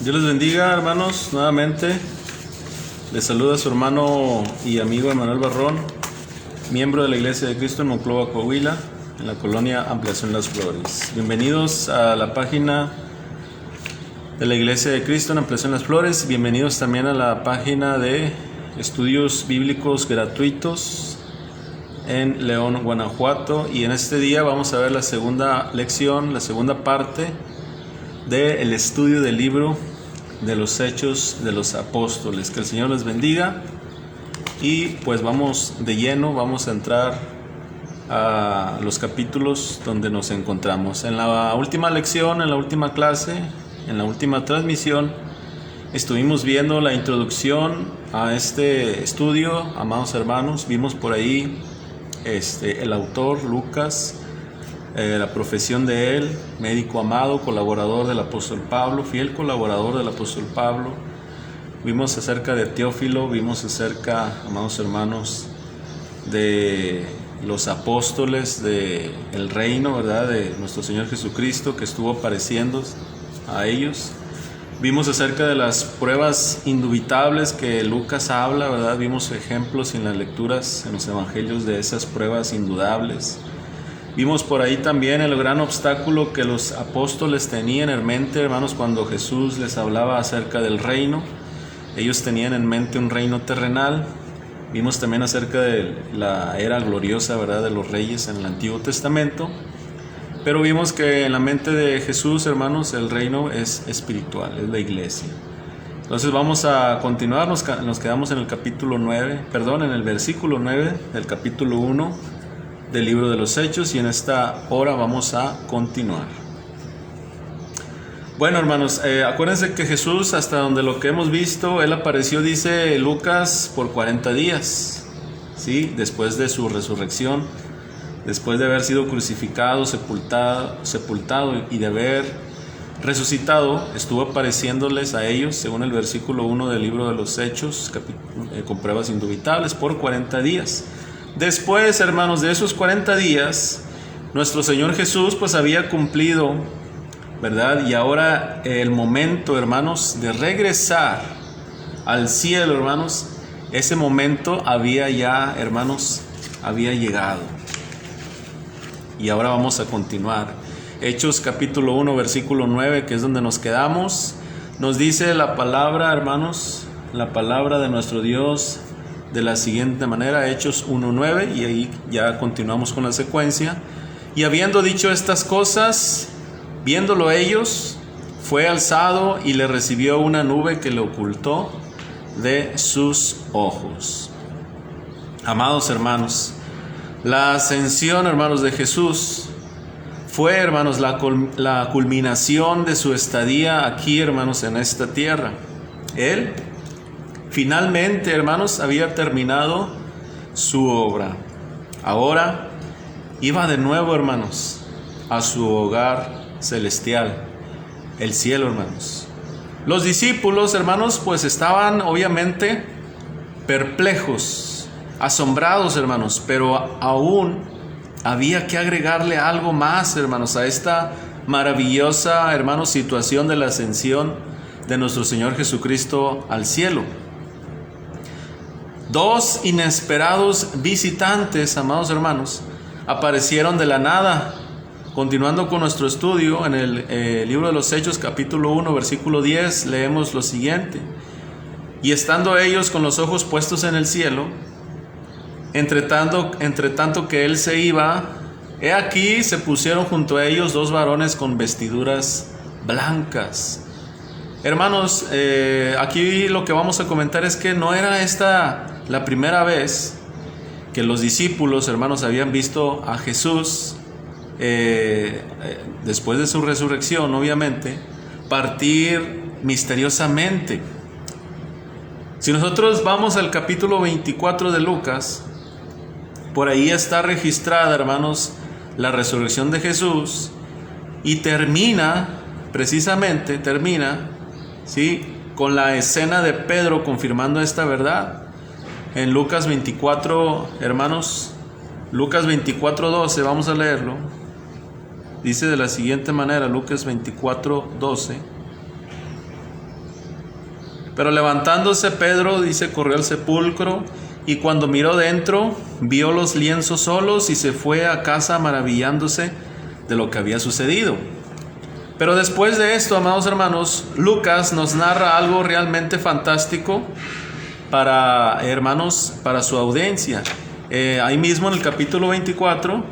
Dios les bendiga, hermanos, nuevamente. Les saluda su hermano y amigo Emanuel Barrón, miembro de la Iglesia de Cristo en Monclova, Coahuila, en la colonia Ampliación Las Flores. Bienvenidos a la página de la Iglesia de Cristo en Ampliación Las Flores. Bienvenidos también a la página de estudios bíblicos gratuitos en León, Guanajuato. Y en este día vamos a ver la segunda lección, la segunda parte del estudio del libro de los Hechos de los Apóstoles. Que el Señor les bendiga y pues vamos de lleno, vamos a entrar a los capítulos donde nos encontramos. En la última lección, en la última clase, en la última transmisión, estuvimos viendo la introducción a este estudio, amados hermanos. Vimos por ahí el autor, Lucas, la profesión de él, médico amado, colaborador del apóstol Pablo, fiel colaborador del apóstol Pablo. Vimos acerca de Teófilo, vimos acerca, amados hermanos, de los apóstoles del reino, ¿verdad?, de nuestro Señor Jesucristo, que estuvo apareciendo a ellos. Vimos acerca de las pruebas indubitables que Lucas habla, ¿verdad? Vimos ejemplos en las lecturas, en los evangelios, de esas pruebas indudables. Vimos por ahí también el gran obstáculo que los apóstoles tenían en mente, hermanos, cuando Jesús les hablaba acerca del reino. Ellos tenían en mente un reino terrenal. Vimos también acerca de la era gloriosa, ¿verdad?, de los reyes en el Antiguo Testamento. Pero vimos que en la mente de Jesús, hermanos, el reino es espiritual, es la iglesia. Entonces vamos a continuar, nos quedamos en el en el versículo 9 del capítulo 1 del libro de los Hechos, y en esta hora vamos a continuar. Bueno, hermanos, acuérdense que Jesús, hasta donde lo que hemos visto, Él apareció, dice Lucas, por 40 días, ¿sí? Después de su resurrección, después de haber sido crucificado, sepultado y de haber resucitado, estuvo apareciéndoles a ellos, según el versículo 1 del libro de los Hechos, con pruebas indubitables, por 40 días. Después, hermanos, de esos 40 días, nuestro Señor Jesús pues había cumplido, ¿verdad? Y ahora el momento, hermanos, de regresar al cielo, hermanos, ese momento había ya, hermanos, había llegado. Y ahora vamos a continuar. Hechos capítulo 1, versículo 9, que es donde nos quedamos, nos dice la palabra, hermanos, la palabra de nuestro Dios de la siguiente manera. Hechos 1:9, y ahí ya continuamos con la secuencia. Y habiendo dicho estas cosas, viéndolo ellos, fue alzado y le recibió una nube que le ocultó de sus ojos. Amados hermanos, la ascensión, hermanos, de Jesús fue, hermanos, la culminación de su estadía aquí, hermanos, en esta tierra. Él finalmente, hermanos, había terminado su obra. Ahora iba de nuevo, hermanos, a su hogar celestial, el cielo, hermanos. Los discípulos, hermanos, pues estaban obviamente perplejos, asombrados, hermanos, pero aún había que agregarle algo más, hermanos, a esta maravillosa, hermanos, situación de la ascensión de nuestro Señor Jesucristo al cielo. Dos inesperados visitantes, amados hermanos, aparecieron de la nada. Continuando con nuestro estudio en el libro de los Hechos, capítulo 1, versículo 10, leemos lo siguiente: y estando ellos con los ojos puestos en el cielo, entre tanto que él se iba, he aquí se pusieron junto a ellos dos varones con vestiduras blancas. Hermanos, aquí lo que vamos a comentar es que no era esta la primera vez que los discípulos, hermanos, habían visto a Jesús, después de su resurrección, obviamente, partir misteriosamente. Si nosotros vamos al capítulo 24 de Lucas, por ahí está registrada, hermanos, la resurrección de Jesús, y termina, ¿sí?, con la escena de Pedro confirmando esta verdad. En Lucas 24, hermanos, Lucas 24:12, vamos a leerlo. Dice de la siguiente manera, Lucas 24:12: Pero levantándose Pedro, dice, corrió al sepulcro, y cuando miró dentro, vio los lienzos solos y se fue a casa maravillándose de lo que había sucedido. Pero después de esto, amados hermanos, Lucas nos narra algo realmente fantástico para, hermanos, para su audiencia. Ahí mismo en el capítulo 24,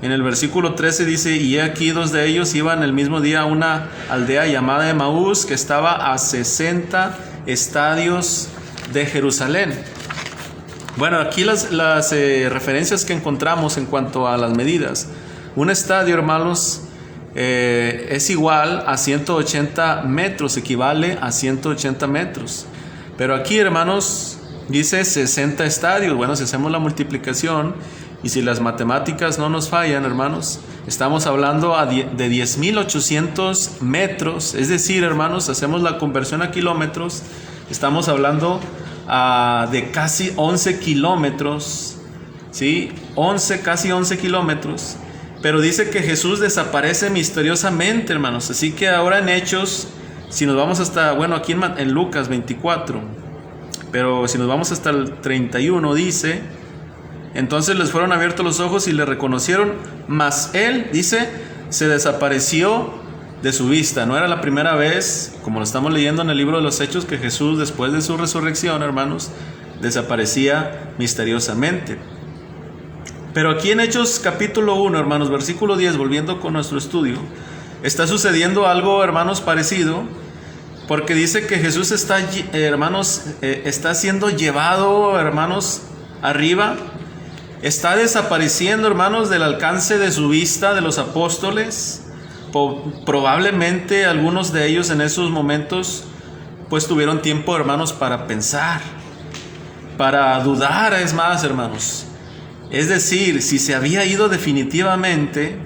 en el versículo 13 dice: y aquí 2 de ellos iban el mismo día a una aldea llamada Emaús, que estaba a 60 estadios de Jerusalén. Bueno, aquí las referencias que encontramos en cuanto a las medidas. Un estadio, hermanos, es igual a 180 metros, equivale a 180 metros. Pero aquí, hermanos, dice 60 estadios. Bueno, si hacemos la multiplicación y si las matemáticas no nos fallan, hermanos, estamos hablando de 10.800 metros. Es decir, hermanos, hacemos la conversión a kilómetros, estamos hablando de casi 11 kilómetros, ¿sí? Casi 11 kilómetros. Pero dice que Jesús desaparece misteriosamente, hermanos. Así que ahora en Hechos, si nos vamos hasta, bueno, aquí en Lucas 24, pero si nos vamos hasta el 31, dice: entonces les fueron abiertos los ojos y le reconocieron, mas él, dice, se desapareció de su vista. No era la primera vez, como lo estamos leyendo en el libro de los Hechos, que Jesús, después de su resurrección, hermanos, desaparecía misteriosamente. Pero aquí en Hechos capítulo 1, hermanos, versículo 10, volviendo con nuestro estudio, está sucediendo algo, hermanos, parecido, porque dice que Jesús está, hermanos, está siendo llevado, hermanos, arriba. Está desapareciendo, hermanos, del alcance de su vista de los apóstoles. Probablemente algunos de ellos en esos momentos pues tuvieron tiempo, hermanos, para pensar, para dudar, es más, hermanos. Es decir, si se había ido definitivamente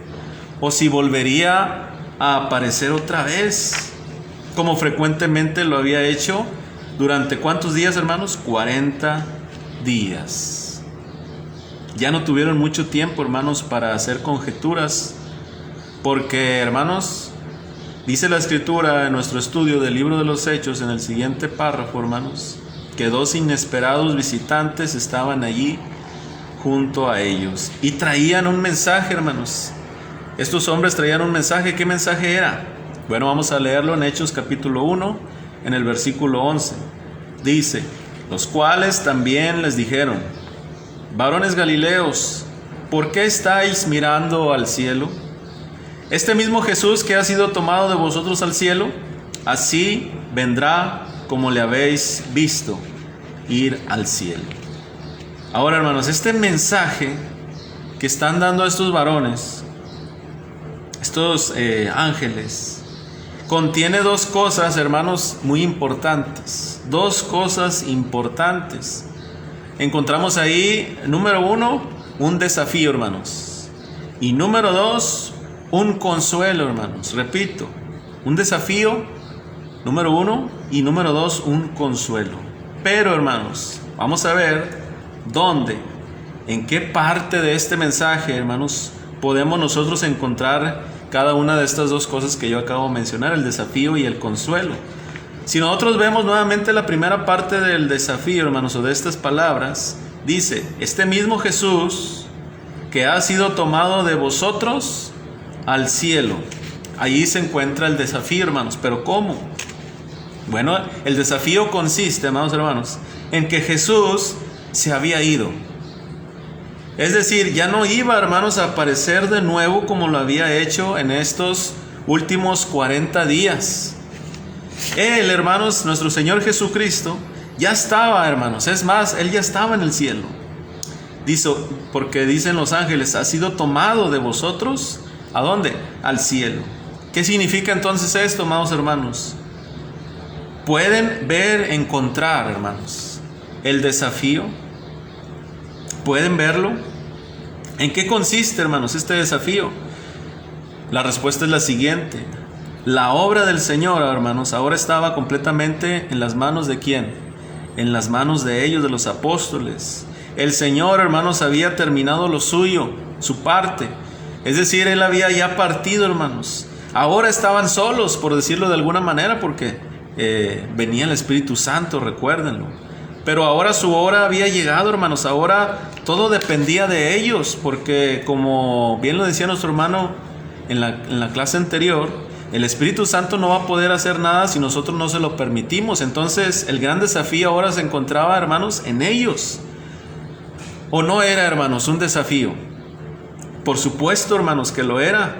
o si volvería a aparecer otra vez, como frecuentemente lo había hecho. ¿Durante cuántos días, hermanos? 40 días. Ya no tuvieron mucho tiempo, hermanos, para hacer conjeturas, porque, hermanos, dice la Escritura en nuestro estudio del libro de los Hechos, en el siguiente párrafo, hermanos, que 2 inesperados visitantes estaban allí junto a ellos y traían un mensaje, hermanos. Estos hombres traían un mensaje. ¿Qué mensaje era? Bueno, vamos a leerlo en Hechos capítulo 1, en el versículo 11. Dice: los cuales también les dijeron: varones galileos, ¿por qué estáis mirando al cielo? Este mismo Jesús que ha sido tomado de vosotros al cielo, así vendrá como le habéis visto ir al cielo. Ahora, hermanos, este mensaje que están dando estos varones, estos ángeles, contiene 2 cosas, hermanos, muy importantes. 2 cosas importantes. Encontramos ahí, número 1, un desafío, hermanos. Y número 2, un consuelo, hermanos. Repito, un desafío, número 1, y número 2, un consuelo. Pero, hermanos, vamos a ver dónde, en qué parte de este mensaje, hermanos, podemos nosotros encontrar cada una de estas 2 cosas que yo acabo de mencionar, el desafío y el consuelo. Si nosotros vemos nuevamente la primera parte del desafío, hermanos, o de estas palabras, dice: este mismo Jesús que ha sido tomado de vosotros al cielo. Allí se encuentra el desafío, hermanos. ¿Pero cómo? Bueno, el desafío consiste, amados hermanos, en que Jesús se había ido. Es decir, ya no iba, hermanos, a aparecer de nuevo como lo había hecho en estos últimos 40 días. Él, hermanos, nuestro Señor Jesucristo, ya estaba, hermanos. Es más, Él ya estaba en el cielo. Dice, porque dicen los ángeles: ha sido tomado de vosotros, ¿a dónde? Al cielo. ¿Qué significa entonces esto, amados hermanos? Pueden ver, encontrar, hermanos, el desafío. ¿Pueden verlo? ¿En qué consiste, hermanos, este desafío? La respuesta es la siguiente: la obra del Señor, hermanos, ahora estaba completamente en las manos ¿de quién? En las manos de ellos, de los apóstoles. El Señor, hermanos, había terminado lo suyo, su parte. Es decir, Él había ya partido, hermanos. Ahora estaban solos, por decirlo de alguna manera, porque venía el Espíritu Santo, recuérdenlo. Pero ahora su hora había llegado, hermanos. Ahora todo dependía de ellos, porque como bien lo decía nuestro hermano en la clase anterior, el Espíritu Santo no va a poder hacer nada si nosotros no se lo permitimos. Entonces el gran desafío ahora se encontraba, hermanos, en ellos. ¿O no era, hermanos, un desafío? Por supuesto, hermanos, que lo era.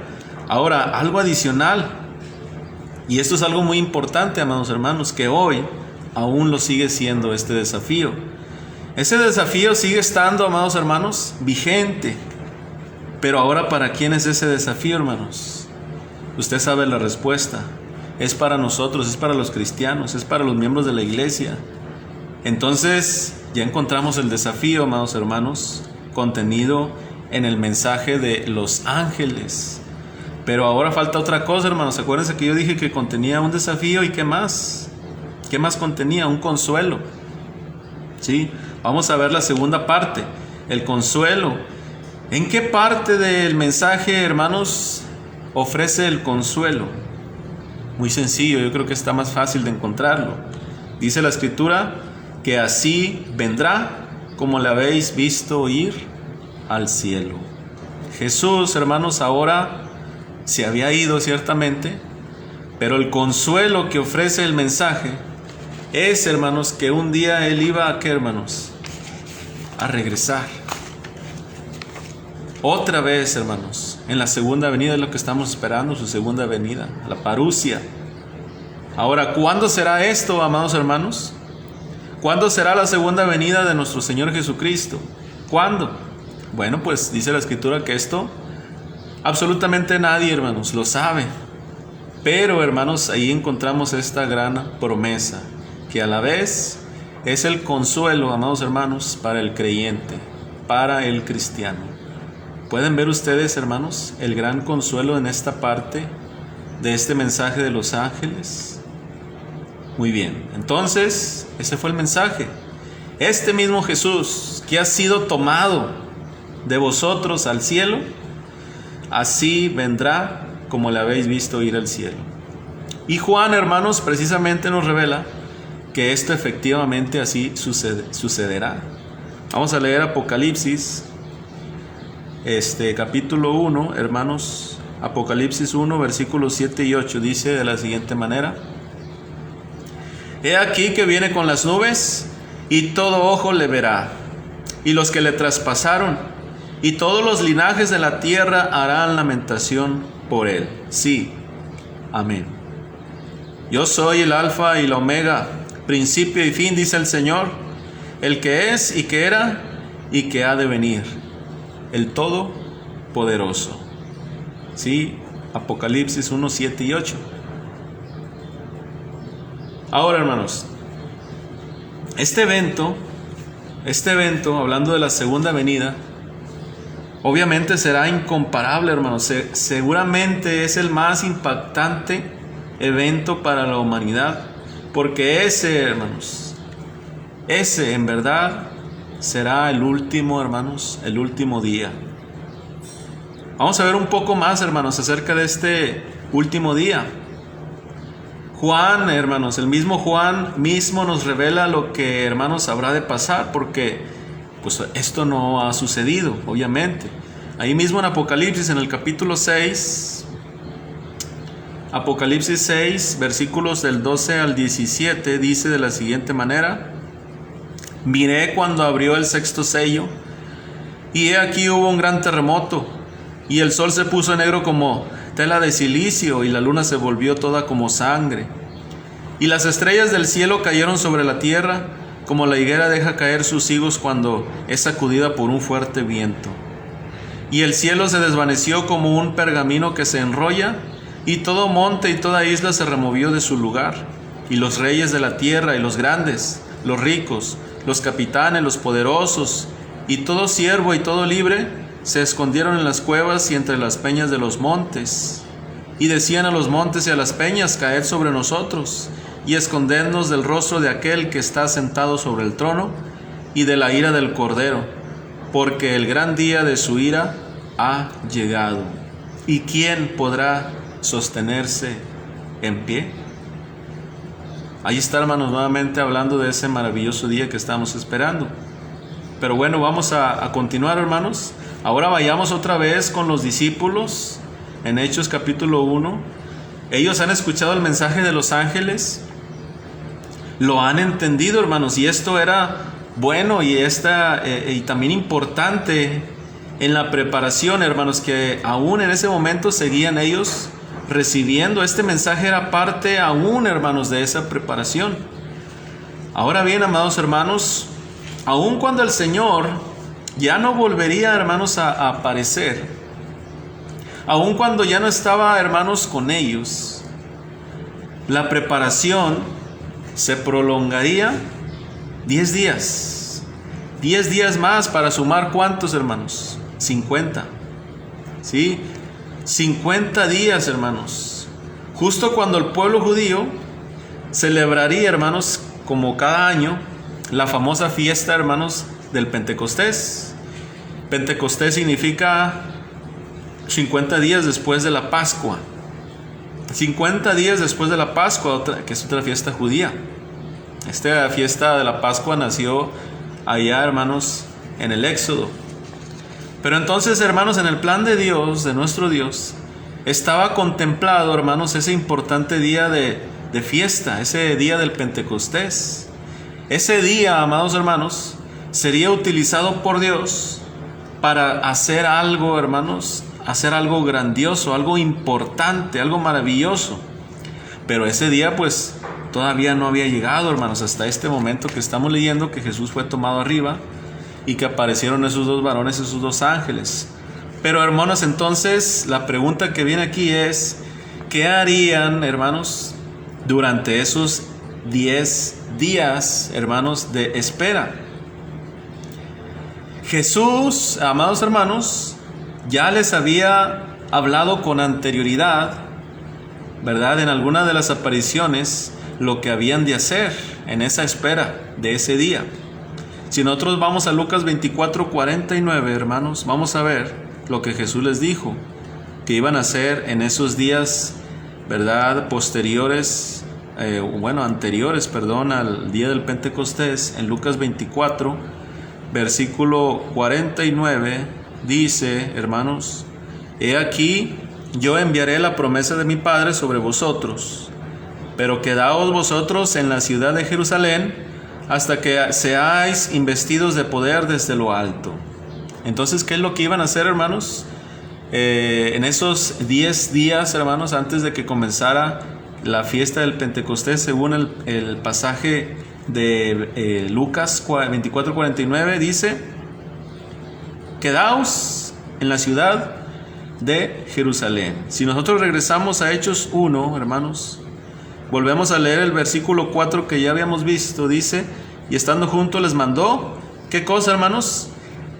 Ahora, algo adicional, y esto es algo muy importante, amados hermanos, que hoy aún lo sigue siendo este desafío. Ese desafío sigue estando, amados hermanos, vigente. Pero ahora, ¿para quién es ese desafío, hermanos? Usted sabe la respuesta. Es para nosotros, es para los cristianos, es para los miembros de la iglesia. Entonces, ya encontramos el desafío, amados hermanos, contenido en el mensaje de los ángeles. Pero ahora falta otra cosa, hermanos. Acuérdense que yo dije que contenía un desafío, ¿y qué más? ¿Qué más contenía? Un consuelo. ¿Sí? Vamos a ver la segunda parte, el consuelo. ¿En qué parte del mensaje, hermanos, ofrece el consuelo? Muy sencillo, yo creo que está más fácil de encontrarlo. Dice la Escritura que así vendrá como le habéis visto ir al cielo. Jesús, hermanos, ahora se había ido ciertamente, pero el consuelo que ofrece el mensaje es, hermanos, que un día Él iba a, ¿qué, hermanos? A regresar. Otra vez, hermanos, en la segunda venida es lo que estamos esperando, su segunda venida, la parusia. Ahora, ¿cuándo será esto, amados hermanos? ¿Cuándo será la segunda venida de nuestro Señor Jesucristo? ¿Cuándo? Bueno, pues dice la Escritura que esto absolutamente nadie, hermanos, lo sabe. Pero, hermanos, ahí encontramos esta gran promesa, que a la vez es el consuelo, amados hermanos, para el creyente, para el cristiano. ¿Pueden ver ustedes, hermanos, el gran consuelo en esta parte de este mensaje de los ángeles? Muy bien, entonces, ese fue el mensaje. Este mismo Jesús que ha sido tomado de vosotros al cielo, así vendrá como le habéis visto ir al cielo. Y Juan, hermanos, precisamente nos revela que esto efectivamente así sucederá. Vamos a leer Apocalipsis, capítulo 1, hermanos. Apocalipsis 1, versículos 7 y 8, dice de la siguiente manera: He aquí que viene con las nubes, y todo ojo le verá, y los que le traspasaron, y todos los linajes de la tierra harán lamentación por él. Sí, amén. Yo soy el alfa y la omega, principio y fin, dice el Señor, el que es y que era y que ha de venir, el Todopoderoso. Sí, Apocalipsis 1, 7 y 8. Ahora, hermanos, este evento, hablando de la segunda venida, obviamente será incomparable, hermanos. Seguramente es el más impactante evento para la humanidad, porque ese, hermanos, ese en verdad será el último, hermanos, el último día. Vamos a ver un poco más, hermanos, acerca de este último día. Juan, hermanos, el mismo Juan mismo nos revela lo que, hermanos, habrá de pasar, porque pues esto no ha sucedido, obviamente. Ahí mismo en Apocalipsis, en el capítulo 6, Apocalipsis 6, versículos del 12 al 17, dice de la siguiente manera: Miré cuando abrió el sexto sello, y he aquí hubo un gran terremoto, y el sol se puso negro como tela de cilicio, y la luna se volvió toda como sangre, y las estrellas del cielo cayeron sobre la tierra, como la higuera deja caer sus higos cuando es sacudida por un fuerte viento. Y el cielo se desvaneció como un pergamino que se enrolla, y todo monte y toda isla se removió de su lugar, y los reyes de la tierra y los grandes, los ricos, los capitanes, los poderosos, y todo siervo y todo libre, se escondieron en las cuevas y entre las peñas de los montes, y decían a los montes y a las peñas: caed sobre nosotros, y escondednos del rostro de aquel que está sentado sobre el trono, y de la ira del Cordero, porque el gran día de su ira ha llegado. ¿Y quién podrá sostenerse en pie? ahí está, hermanos, nuevamente hablando de ese maravilloso día que estamos esperando. Pero bueno, vamos a continuar, hermanos. Ahora vayamos otra vez con los discípulos en Hechos capítulo 1. Ellos han escuchado el mensaje de los ángeles, lo han entendido, hermanos, y esto era bueno y también importante en la preparación, hermanos, que aún en ese momento seguían ellos recibiendo. Este mensaje era parte aún, hermanos, de esa preparación. Ahora bien, amados hermanos, aun cuando el Señor ya no volvería, hermanos, a aparecer, aun cuando ya no estaba, hermanos, con ellos, la preparación se prolongaría 10 días. 10 días más para sumar, ¿cuántos, hermanos? 50. ¿Sí? 50 días, hermanos. Justo cuando el pueblo judío celebraría, hermanos, como cada año, la famosa fiesta, hermanos, del Pentecostés. Pentecostés significa 50 días después de la Pascua. 50 días después de la Pascua, que es otra fiesta judía. Esta fiesta de la Pascua nació allá, hermanos, en el Éxodo. Pero entonces, hermanos, en el plan de Dios, de nuestro Dios, estaba contemplado, hermanos, ese importante día de fiesta, ese día del Pentecostés. Ese día, amados hermanos, sería utilizado por Dios para hacer algo, hermanos, hacer algo grandioso, algo importante, algo maravilloso. Pero ese día pues todavía no había llegado, hermanos, hasta este momento que estamos leyendo que Jesús fue tomado arriba y que aparecieron esos dos varones, esos dos ángeles. Pero, hermanos, entonces la pregunta que viene aquí es: ¿qué harían, hermanos, durante esos 10 días, hermanos, de espera? Jesús, amados hermanos, ya les había hablado con anterioridad, ¿verdad?, en alguna de las apariciones, lo que habían de hacer en esa espera de ese día. Si nosotros vamos a Lucas 24:49, hermanos, vamos a ver lo que Jesús les dijo que iban a hacer en esos días, ¿verdad?, anteriores, al día del Pentecostés. En Lucas 24, versículo 49, dice, hermanos: he aquí, yo enviaré la promesa de mi Padre sobre vosotros, pero quedaos vosotros en la ciudad de Jerusalén hasta que seáis investidos de poder desde lo alto. Entonces, ¿qué es lo que iban a hacer, hermanos? En esos 10 días, hermanos, antes de que comenzara la fiesta del Pentecostés, según el pasaje de Lucas 24:49, dice: quedaos en la ciudad de Jerusalén. Si nosotros regresamos a Hechos 1, hermanos, volvemos a leer el versículo 4 que ya habíamos visto. Dice: y estando juntos les mandó, ¿qué cosa, hermanos?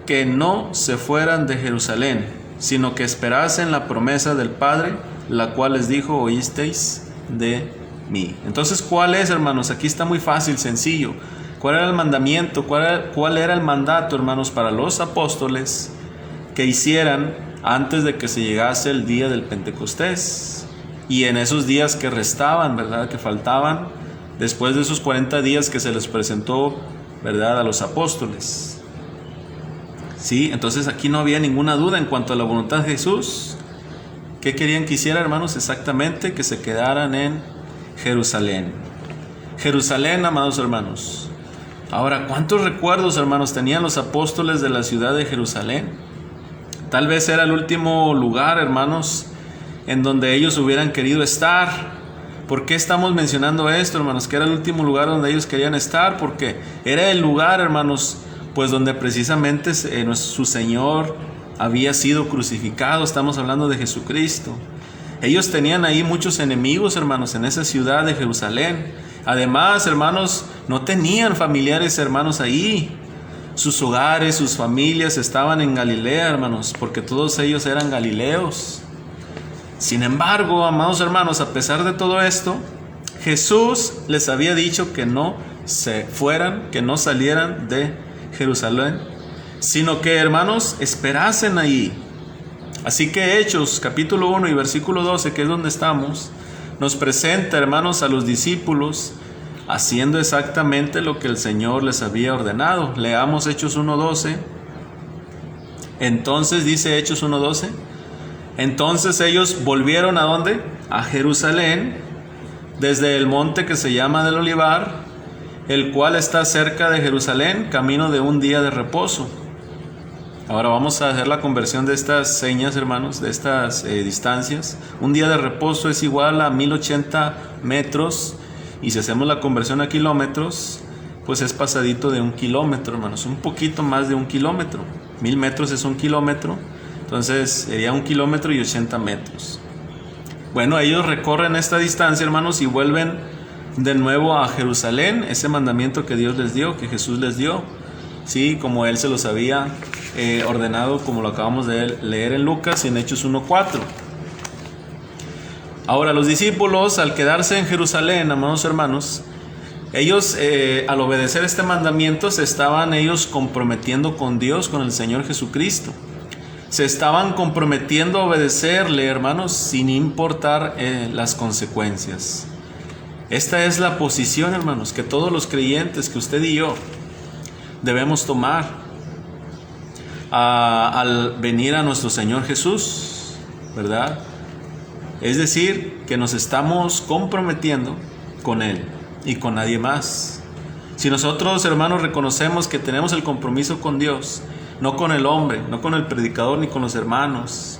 Que no se fueran de Jerusalén, sino que esperasen la promesa del Padre, la cual les dijo: oísteis de mí. Entonces, ¿cuál es, hermanos? Aquí está muy fácil, sencillo. ¿Cuál era el mandamiento? ¿Cuál era el mandato, hermanos, para los apóstoles que hicieran antes de que se llegase el día del Pentecostés? Y en esos días que restaban, ¿verdad?, que faltaban, después de esos 40 días que se les presentó, ¿verdad?, a los apóstoles. Sí, entonces aquí no había ninguna duda en cuanto a la voluntad de Jesús. ¿Qué querían que hiciera, hermanos? Exactamente, que se quedaran en Jerusalén. Jerusalén, amados hermanos. Ahora, ¿cuántos recuerdos, hermanos, tenían los apóstoles de la ciudad de Jerusalén? Tal vez era el último lugar, hermanos, en donde ellos hubieran querido estar. ¿Por qué estamos mencionando esto, hermanos? Que era el último lugar donde ellos querían estar, porque era el lugar, hermanos, pues donde precisamente su Señor había sido crucificado. Estamos hablando de Jesucristo. Ellos tenían ahí muchos enemigos, hermanos, en esa ciudad de Jerusalén. Además, hermanos, no tenían familiares, hermanos, ahí. Sus hogares, sus familias estaban en Galilea, hermanos, porque todos ellos eran galileos. Sin embargo, amados hermanos, a pesar de todo esto, Jesús les había dicho que no se fueran, que no salieran de Jerusalén, sino que, hermanos, esperasen ahí. Así que Hechos capítulo 1 y versículo 12, que es donde estamos, nos presenta, hermanos, a los discípulos haciendo exactamente lo que el Señor les había ordenado. Leamos Hechos 1:12. Entonces dice Hechos 1:12. Entonces ellos volvieron ¿a dónde? A Jerusalén, desde el monte que se llama del Olivar, el cual está cerca de Jerusalén, camino de un día de reposo. Ahora vamos a hacer la conversión de estas señas, hermanos, de estas distancias. Un día de reposo es igual a 1080 metros, y si hacemos la conversión a kilómetros, pues es pasadito de 1 kilómetro, hermanos, un poquito más de 1 kilómetro. 1000 metros es 1 kilómetro, entonces sería 1 kilómetro y 80 metros. Bueno, ellos recorren esta distancia, hermanos, y vuelven de nuevo a Jerusalén, ese mandamiento que Dios les dio, que Jesús les dio, sí, como Él se los había ordenado, como lo acabamos de leer en Lucas y en Hechos 1:4. Ahora, los discípulos, al quedarse en Jerusalén, amados hermanos, ellos al obedecer este mandamiento se estaban ellos comprometiendo con Dios, con el Señor Jesucristo. Se estaban comprometiendo a obedecerle, hermanos, sin importar las consecuencias. Esta es la posición, hermanos, que todos los creyentes, que usted y yo, debemos tomar al venir a nuestro Señor Jesús, ¿verdad? Es decir, que nos estamos comprometiendo con Él y con nadie más. Si nosotros, hermanos, reconocemos que tenemos el compromiso con Dios, no con el hombre, no con el predicador ni con los hermanos,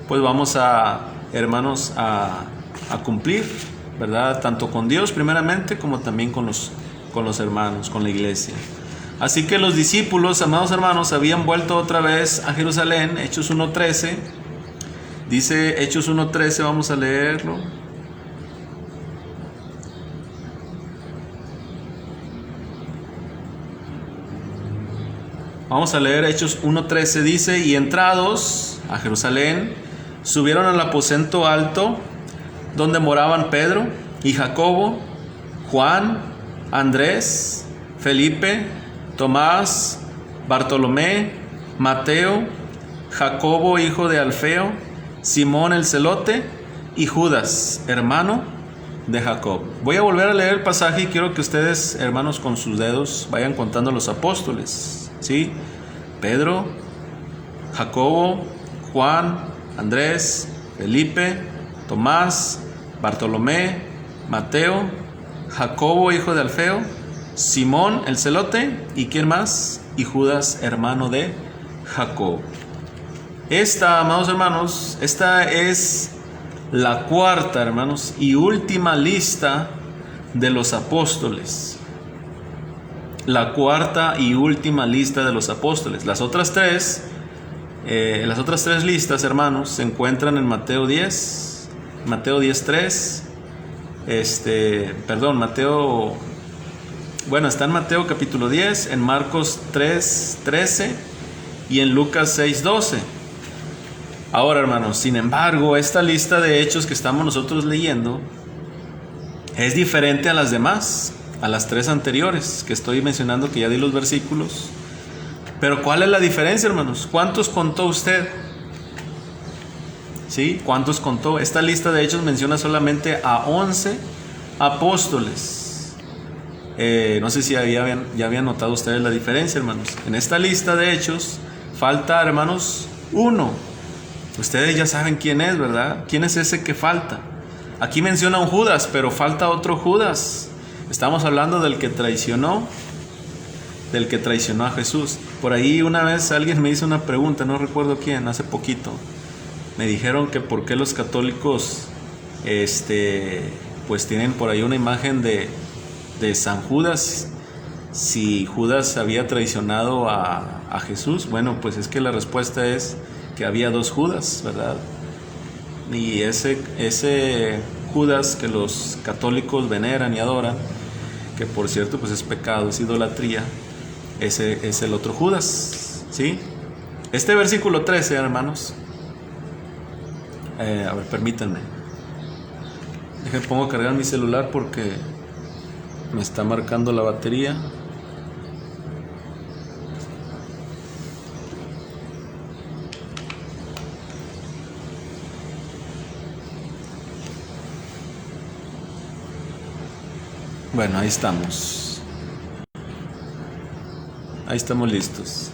pues vamos hermanos, a cumplir, ¿verdad? Tanto con Dios primeramente, como también con los hermanos, con la iglesia. Así que los discípulos, amados hermanos, habían vuelto otra vez a Jerusalén. Hechos 1:13. Dice Hechos 1:13, vamos a leerlo. Vamos a leer Hechos 1:13, dice: y entrados a Jerusalén, subieron al aposento alto, donde moraban Pedro y Jacobo, Juan, Andrés, Felipe, Tomás, Bartolomé, Mateo, Jacobo hijo de Alfeo, Simón el celote y Judas, hermano de Jacob. Voy a volver a leer el pasaje y quiero que ustedes, hermanos, con sus dedos vayan contando los apóstoles, ¿sí? Pedro, Jacobo, Juan, Andrés, Felipe, Tomás, Bartolomé, Mateo, Jacobo hijo de Alfeo, Simón el celote, ¿y quién más? Y Judas, hermano de Jacob. Esta, amados hermanos, esta es la cuarta, hermanos, y última lista de los apóstoles. La cuarta y última lista de los apóstoles. Las otras tres listas, hermanos, se encuentran en Mateo 10, Mateo 10:3, está en Mateo capítulo 10, en Marcos 3:13 y en Lucas 6:12. Ahora, hermanos, sin embargo, esta lista de hechos que estamos nosotros leyendo es diferente a las demás, a las tres anteriores que estoy mencionando, que ya di los versículos. Pero ¿cuál es la diferencia, hermanos? ¿Cuántos contó usted? ¿Sí? ¿Cuántos contó? Esta lista de hechos menciona solamente a 11 apóstoles. No sé si ya habían notado ustedes la diferencia, hermanos. En esta lista de hechos falta, hermanos, uno. Ustedes ya saben quién es, ¿verdad? ¿Quién es ese que falta? Aquí menciona un Judas, pero falta otro Judas. Estamos hablando del que traicionó a Jesús. Por ahí una vez alguien me hizo una pregunta, no recuerdo quién, hace poquito. Me dijeron que por qué los católicos pues tienen por ahí una imagen de San Judas, si Judas había traicionado a Jesús. Bueno, pues es que la respuesta es que había dos Judas, ¿verdad? Y ese Judas que los católicos veneran y adoran, que por cierto pues es pecado, es idolatría, ese es el otro Judas, ¿sí? Este versículo 13, hermanos, a ver, permítanme, pongo a cargar mi celular porque me está marcando la batería. Bueno, ahí estamos. Ahí estamos listos.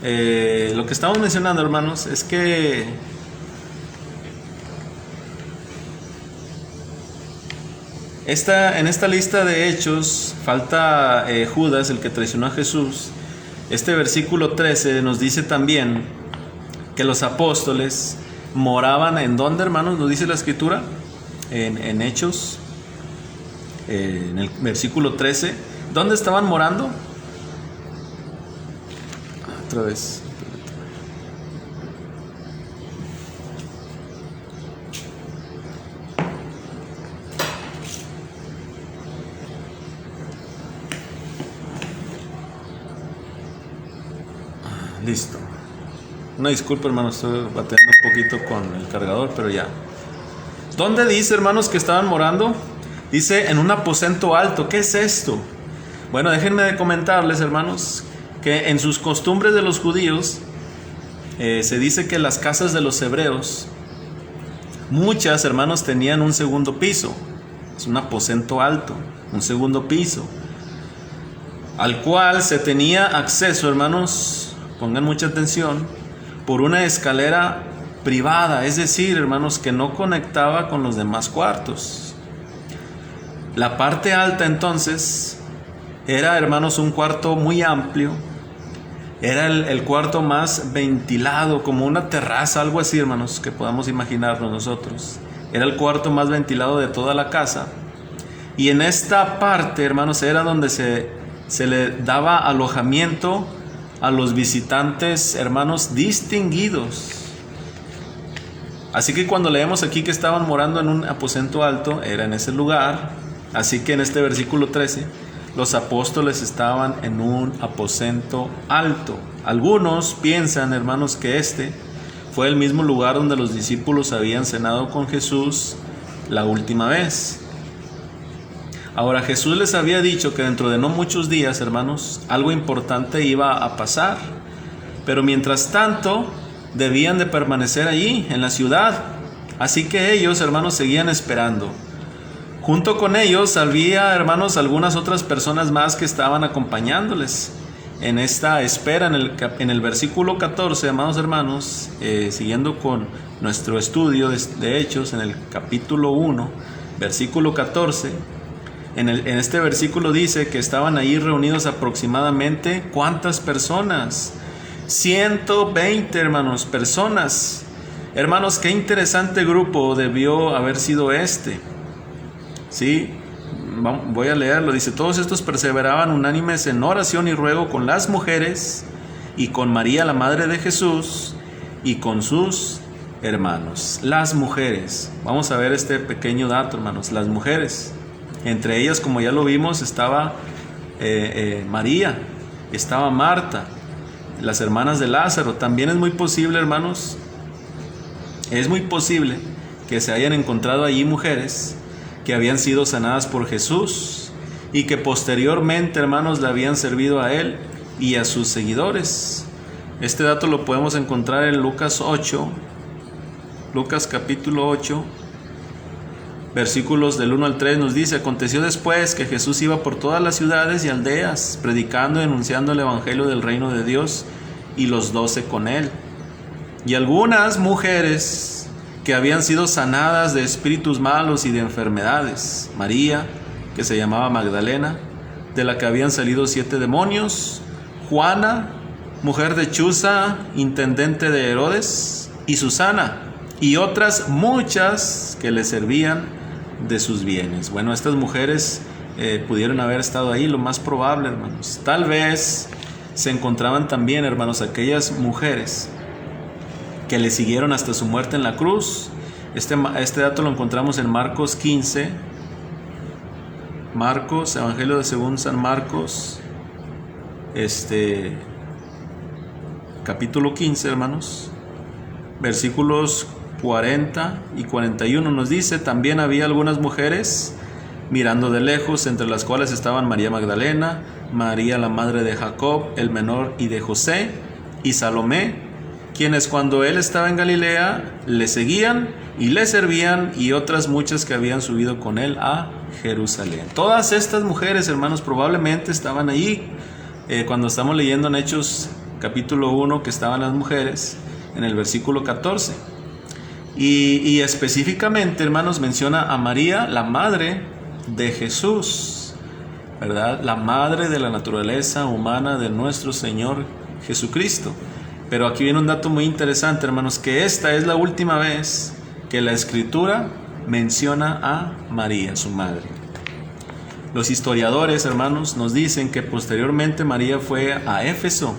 Lo que estamos mencionando, hermanos, es que en esta lista de hechos falta Judas, el que traicionó a Jesús. Este versículo 13 nos dice también que los apóstoles moraban ¿en dónde, hermanos? Nos dice la escritura en Hechos, en el versículo 13. ¿Dónde estaban morando? Otra vez. Listo. Una disculpa, hermanos, estoy bateando un poquito con el cargador, pero ya. ¿Dónde dice, hermanos, que estaban morando? Dice en un aposento alto. ¿Qué es esto? Bueno, déjenme de comentarles, hermanos, que en sus costumbres de los judíos se dice que las casas de los hebreos, muchas, hermanos, tenían un segundo piso. Es un aposento alto, un segundo piso, al cual se tenía acceso, hermanos, pongan mucha atención, por una escalera privada, es decir, hermanos, que no conectaba con los demás cuartos. La parte alta entonces era, hermanos, un cuarto muy amplio. Era el cuarto más ventilado, como una terraza, algo así, hermanos, que podamos imaginarnos nosotros. Era el cuarto más ventilado de toda la casa. Y en esta parte, hermanos, era donde se le daba alojamiento a los visitantes, hermanos, distinguidos. Así que cuando leemos aquí que estaban morando en un aposento alto, era en ese lugar. Así que en este versículo 13, los apóstoles estaban en un aposento alto. Algunos piensan, hermanos, que este fue el mismo lugar donde los discípulos habían cenado con Jesús la última vez. Ahora, Jesús les había dicho que dentro de no muchos días, hermanos, algo importante iba a pasar. Pero mientras tanto, debían de permanecer allí, en la ciudad. Así que ellos, hermanos, seguían esperando. Junto con ellos había, hermanos, algunas otras personas más que estaban acompañándoles en esta espera. En el versículo 14, amados hermanos, siguiendo con nuestro estudio de Hechos, en el capítulo 1, versículo 14, en este versículo dice que estaban ahí reunidos aproximadamente, ¿cuántas personas? 120, hermanos, personas. Hermanos, qué interesante grupo debió haber sido este. Sí, voy a leerlo. Dice: todos estos perseveraban unánimes en oración y ruego con las mujeres y con María, la madre de Jesús, y con sus hermanos. Las mujeres. Vamos a ver este pequeño dato, hermanos. Las mujeres. Entre ellas, como ya lo vimos, estaba María, estaba Marta, las hermanas de Lázaro. También es muy posible, hermanos, es muy posible que se hayan encontrado allí mujeres que habían sido sanadas por Jesús y que posteriormente, hermanos, le habían servido a él y a sus seguidores. Este dato lo podemos encontrar en Lucas 8, Lucas capítulo 8, versículos del 1 al 3. Nos dice: aconteció después que Jesús iba por todas las ciudades y aldeas, predicando y anunciando el evangelio del reino de Dios, y los 12 con él. Y algunas mujeres que habían sido sanadas de espíritus malos y de enfermedades. María, que se llamaba Magdalena, de la que habían salido 7 demonios. Juana, mujer de Chuza, intendente de Herodes, y Susana, y otras muchas que le servían de sus bienes. Bueno, estas mujeres pudieron haber estado ahí, lo más probable, hermanos. Tal vez se encontraban también, hermanos, aquellas mujeres que le siguieron hasta su muerte en la cruz. Este dato lo encontramos en Marcos 15. Marcos, Evangelio de según San Marcos, capítulo 15, hermanos, versículos 40 y 41 nos dice: también había algunas mujeres mirando de lejos, entre las cuales estaban María Magdalena, María la madre de Jacob el menor y de José, y Salomé, quienes cuando él estaba en Galilea le seguían y le servían, y otras muchas que habían subido con él a Jerusalén. Todas estas mujeres, hermanos, probablemente estaban allí cuando estamos leyendo en Hechos capítulo 1 que estaban las mujeres en el versículo 14. Y específicamente, hermanos, menciona a María, la madre de Jesús, ¿verdad? La madre de la naturaleza humana de nuestro Señor Jesucristo. Pero aquí viene un dato muy interesante, hermanos, que esta es la última vez que la Escritura menciona a María, su madre. Los historiadores, hermanos, nos dicen que posteriormente María fue a Éfeso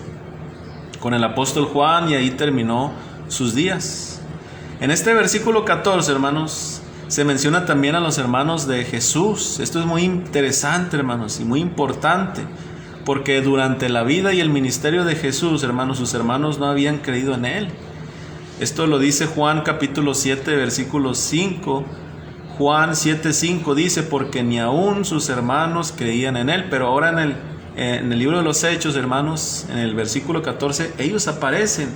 con el apóstol Juan y ahí terminó sus días. En este versículo 14, hermanos, se menciona también a los hermanos de Jesús. Esto es muy interesante, hermanos, y muy importante, porque durante la vida y el ministerio de Jesús, hermanos, sus hermanos no habían creído en Él. Esto lo dice Juan capítulo 7, versículo 5. Juan 7:5 dice, porque ni aún sus hermanos creían en Él. Pero ahora en el libro de los Hechos, hermanos, en el versículo 14, ellos aparecen.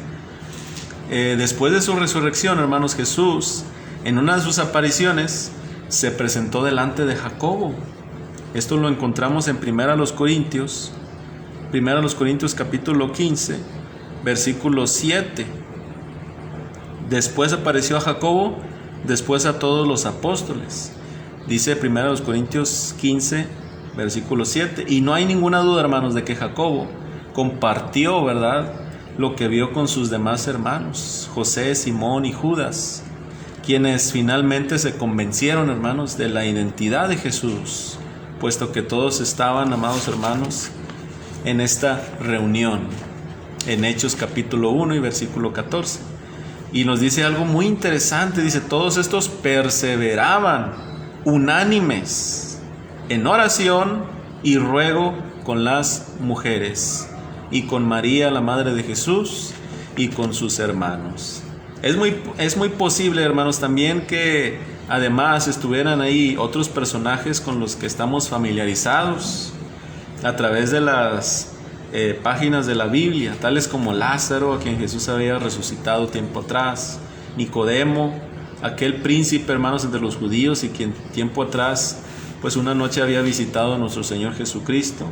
Después de su resurrección, hermanos, Jesús, en una de sus apariciones, se presentó delante de Jacobo. Esto lo encontramos en 1 Corintios capítulo 15, versículo 7. Después apareció a Jacobo, después a todos los apóstoles. Dice 1 Corintios 15, versículo 7. Y no hay ninguna duda, hermanos, de que Jacobo compartió, ¿verdad?, lo que vio con sus demás hermanos, José, Simón y Judas, quienes finalmente se convencieron, hermanos, de la identidad de Jesús, puesto que todos estaban, amados hermanos, en esta reunión, en Hechos capítulo 1 y versículo 14. Y nos dice algo muy interesante, dice, todos estos perseveraban unánimes en oración y ruego con las mujeres, y con María, la madre de Jesús, y con sus hermanos. Es muy posible, hermanos, también que además estuvieran ahí otros personajes con los que estamos familiarizados a través de las páginas de la Biblia, tales como Lázaro, a quien Jesús había resucitado tiempo atrás, Nicodemo, aquel príncipe, hermanos, entre los judíos, y quien tiempo atrás, pues una noche había visitado a nuestro Señor Jesucristo.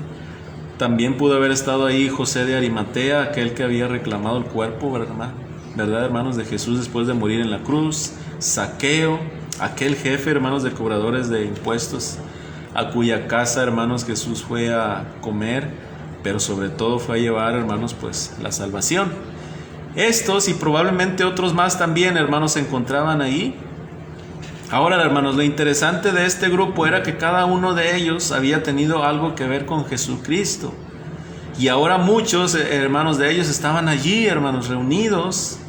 También pudo haber estado ahí José de Arimatea, aquel que había reclamado el cuerpo, ¿verdad, hermanos, de Jesús después de morir en la cruz. Zaqueo, aquel jefe, hermanos, de cobradores de impuestos, a cuya casa, hermanos, Jesús fue a comer, pero sobre todo fue a llevar, hermanos, pues la salvación. Estos y probablemente otros más también, hermanos, se encontraban ahí. Ahora, hermanos, lo interesante de este grupo era que cada uno de ellos había tenido algo que ver con Jesucristo. Y ahora muchos, hermanos, de ellos estaban allí, hermanos, reunidos,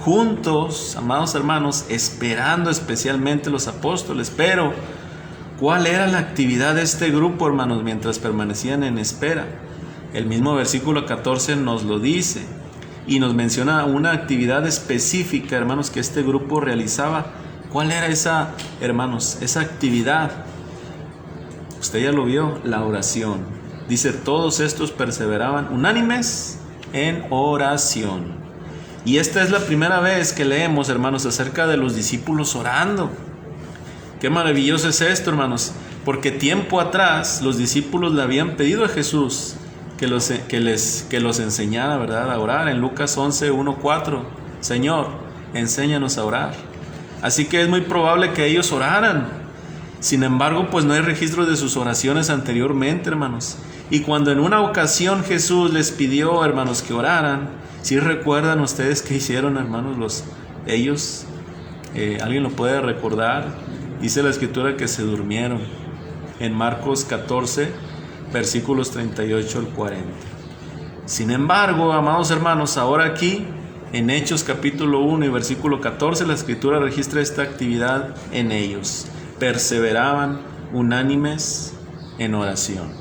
juntos, amados hermanos, esperando especialmente los apóstoles. Pero, ¿cuál era la actividad de este grupo, hermanos, mientras permanecían en espera? El mismo versículo 14 nos lo dice y nos menciona una actividad específica, hermanos, que este grupo realizaba. ¿Cuál era esa, hermanos, esa actividad? Usted ya lo vio, la oración. Dice, todos estos perseveraban unánimes en oración. Y esta es la primera vez que leemos, hermanos, acerca de los discípulos orando. Qué maravilloso es esto, hermanos, porque tiempo atrás los discípulos le habían pedido a Jesús que los enseñara, ¿verdad?, a orar. En Lucas 11, 1, 4, Señor, enséñanos a orar. Así que es muy probable que ellos oraran. Sin embargo, pues no hay registro de sus oraciones anteriormente, hermanos. Y cuando en una ocasión Jesús les pidió, hermanos, que oraran, ¿sí recuerdan ustedes qué hicieron, hermanos, ellos? ¿Alguien lo puede recordar? Dice la Escritura que se durmieron. En Marcos 14, versículos 38 al 40. Sin embargo, amados hermanos, ahora aquí, en Hechos capítulo 1 y versículo 14, la Escritura registra esta actividad en ellos. Perseveraban unánimes en oración.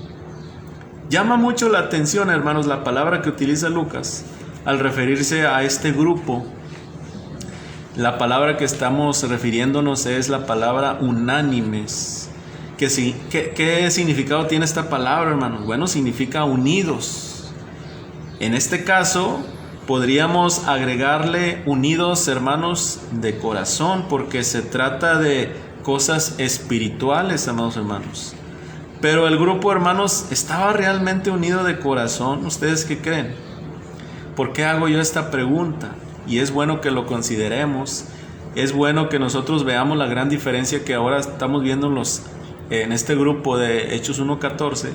Llama mucho la atención, hermanos, la palabra que utiliza Lucas al referirse a este grupo. La palabra que estamos refiriéndonos es la palabra unánimes. ¿Qué significado tiene esta palabra, hermanos? Bueno, significa unidos. En este caso, podríamos agregarle unidos, hermanos, de corazón, porque se trata de cosas espirituales, amados hermanos. Pero el grupo, hermanos, ¿estaba realmente unido de corazón? ¿Ustedes qué creen? ¿Por qué hago yo esta pregunta? Y es bueno que lo consideremos. Es bueno que nosotros veamos la gran diferencia que ahora estamos viendo en este grupo de Hechos 1:14.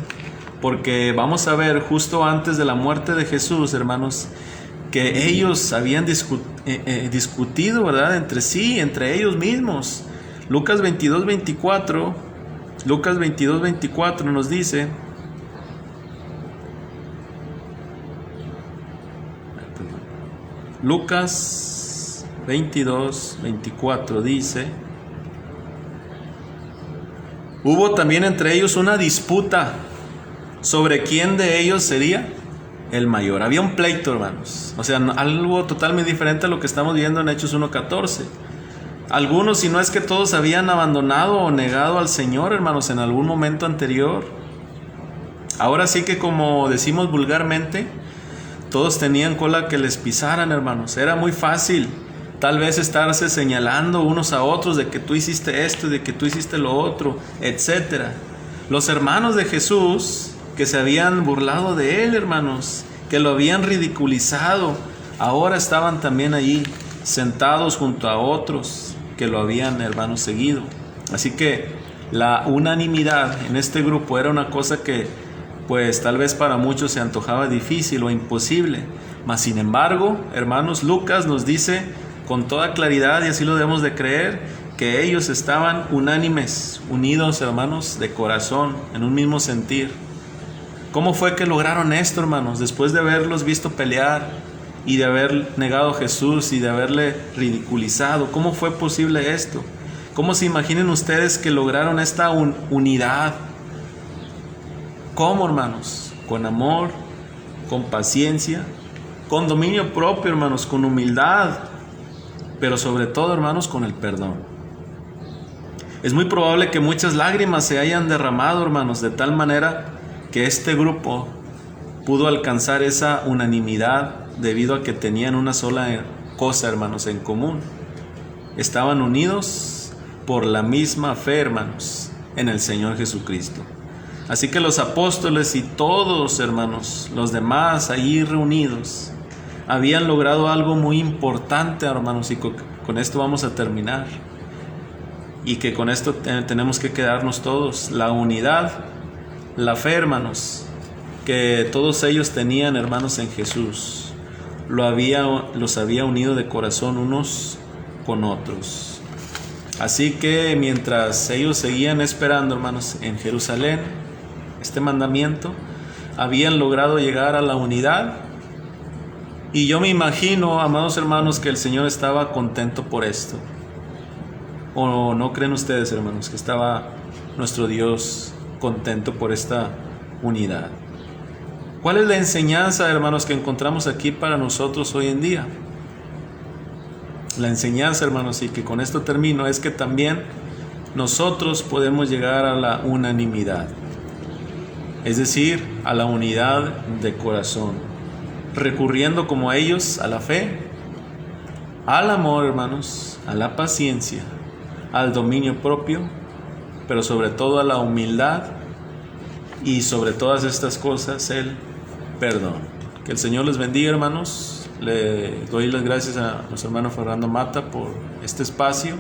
Porque vamos a ver justo antes de la muerte de Jesús, hermanos, que ellos habían discutido, ¿verdad? Entre sí, entre ellos mismos. Lucas 22:24 nos dice: Lucas 22:24 dice: hubo también entre ellos una disputa sobre quién de ellos sería el mayor. Había un pleito, hermanos. O sea, algo totalmente diferente a lo que estamos viendo en Hechos 1:14. Algunos, si no es que todos, habían abandonado o negado al Señor, hermanos, en algún momento anterior. Ahora sí que, como decimos vulgarmente, todos tenían cola que les pisaran, hermanos. Era muy fácil tal vez estarse señalando unos a otros de que tú hiciste esto, de que tú hiciste lo otro, etc. Los hermanos de Jesús, que se habían burlado de él, hermanos, que lo habían ridiculizado, ahora estaban también allí, sentados junto a otros que lo habían, hermanos, seguido. Así que la unanimidad en este grupo era una cosa que, pues, tal vez para muchos se antojaba difícil o imposible. Mas, sin embargo, hermanos, Lucas nos dice con toda claridad, y así lo debemos de creer, que ellos estaban unánimes, unidos, hermanos, de corazón, en un mismo sentir. ¿Cómo fue que lograron esto, hermanos? Después de haberlos visto pelear y de haber negado a Jesús y de haberle ridiculizado, ¿cómo fue posible esto? ¿Cómo se imaginen ustedes que lograron esta unidad? ¿Cómo, hermanos? Con amor, con paciencia, con dominio propio, hermanos, con humildad, pero sobre todo, hermanos, con el perdón. Es muy probable que muchas lágrimas se hayan derramado, hermanos, de tal manera que este grupo pudo alcanzar esa unanimidad debido a que tenían una sola cosa, hermanos, en común. Estaban unidos por la misma fe, hermanos, en el Señor Jesucristo. Así que los apóstoles y todos, hermanos, los demás allí reunidos, habían logrado algo muy importante, hermanos, y con esto vamos a terminar. Y que con esto tenemos que quedarnos todos: la unidad, la fe, hermanos, que todos ellos tenían, hermanos, en Jesús. Los había unido de corazón unos con otros. Así que mientras ellos seguían esperando, hermanos, en Jerusalén este mandamiento, habían logrado llegar a la unidad. Y yo me imagino, amados hermanos, que el Señor estaba contento por esto. ¿O no creen ustedes, hermanos, que estaba nuestro Dios contento por esta unidad? ¿Cuál es la enseñanza, hermanos, que encontramos aquí para nosotros hoy en día? La enseñanza, hermanos, y que con esto termino, es que también nosotros podemos llegar a la unanimidad, es decir, a la unidad de corazón, recurriendo como a ellos a la fe, al amor, hermanos, a la paciencia, al dominio propio, pero sobre todo a la humildad y sobre todas estas cosas el perdón. Que el Señor les bendiga, hermanos. Le doy las gracias a nuestro hermano Fernando Mata por este espacio,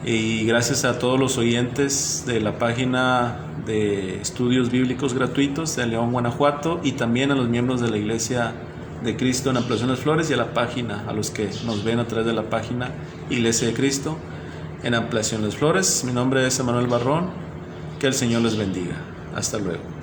y gracias a todos los oyentes de la página de estudios bíblicos gratuitos de León, Guanajuato, y también a los miembros de la Iglesia de Cristo en Ampliación Las Flores, y a la página, a los que nos ven a través de la página Iglesia de Cristo en Ampliación Las Flores. Mi nombre es Emanuel Barrón. Que el Señor les bendiga. Hasta luego.